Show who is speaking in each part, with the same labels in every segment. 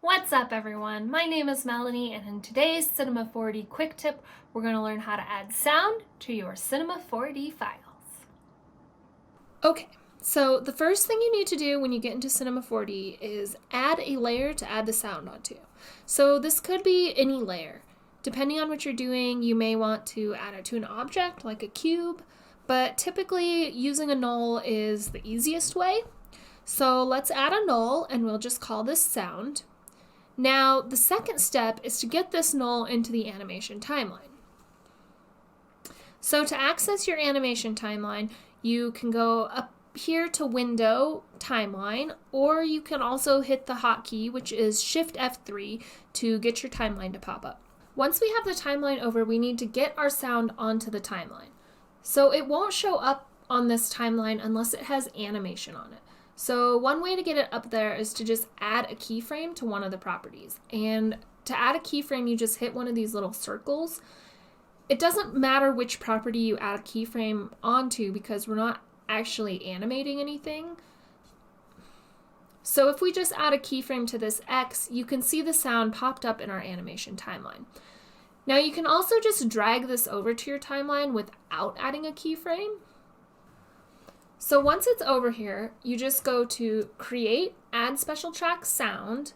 Speaker 1: What's up everyone? My name is Melanie and in today's Cinema 4D quick tip, we're going to learn how to add sound to your Cinema 4D files. Okay, so the first thing you need to do when you get into Cinema 4D is add a layer to add the sound onto. So this could be any layer. Depending on what you're doing, you may want to add it to an object like a cube, but typically using a null is the easiest way. So let's add a null and we'll just call this sound. Now, the second step is to get this null into the animation timeline. So to access your animation timeline, you can go up here to Window, Timeline, or you can also hit the hotkey, which is Shift F3, to get your timeline to pop up. Once we have the timeline over, we need to get our sound onto the timeline. So it won't show up on this timeline unless it has animation on it. So one way to get it up there is to just add a keyframe to one of the properties. And to add a keyframe, you just hit one of these little circles. It doesn't matter which property you add a keyframe onto because we're not actually animating anything. So if we just add a keyframe to this X, you can see the sound popped up in our animation timeline. Now you can also just drag this over to your timeline without adding a keyframe. So once it's over here, you just go to Create, Add Special Track Sound,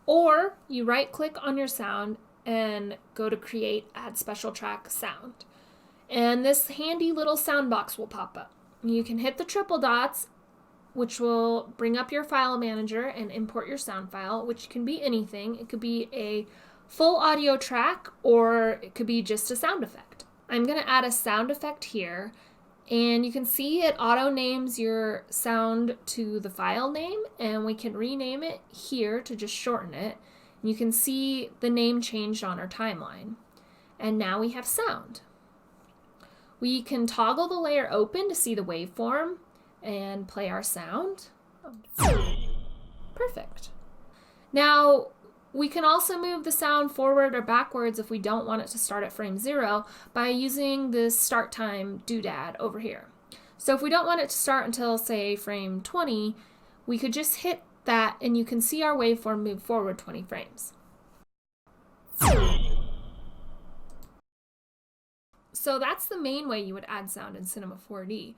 Speaker 1: or you right-click on your sound and go to Create, Add Special Track Sound. And this handy little sound box will pop up. You can hit the triple dots, which will bring up your file manager and import your sound file, which can be anything. It could be a full audio track, or it could be just a sound effect. I'm going to add a sound effect here. And you can see it auto names your sound to the file name, and we can rename it here to just shorten it. And you can see the name changed on our timeline. And now we have sound. We can toggle the layer open to see the waveform and play our sound. Perfect. Now, we can also move the sound forward or backwards if we don't want it to start at frame 0 by using this start time doodad over here. So if we don't want it to start until, say, frame 20, we could just hit that and you can see our waveform move forward 20 frames. So that's the main way you would add sound in Cinema 4D.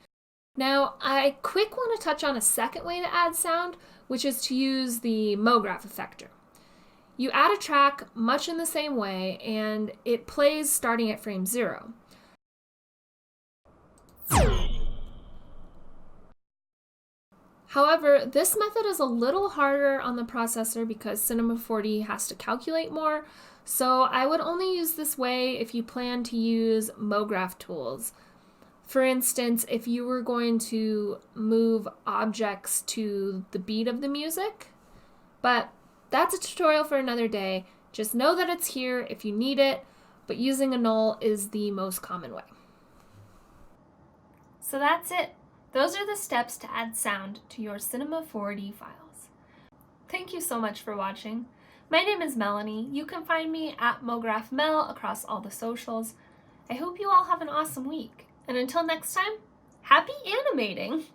Speaker 1: Now, I quick want to touch on a second way to add sound, which is to use the MoGraph effector. You add a track much in the same way, and it plays starting at frame 0. However, this method is a little harder on the processor because Cinema 4D has to calculate more, so I would only use this way if you plan to use MoGraph tools. For instance, if you were going to move objects to the beat of the music, but that's a tutorial for another day. Just know that it's here if you need it, but using a null is the most common way. So that's it. Those are the steps to add sound to your Cinema 4D files. Thank you so much for watching. My name is Melanie. You can find me at MoGraphMel across all the socials. I hope you all have an awesome week. And until next time, happy animating!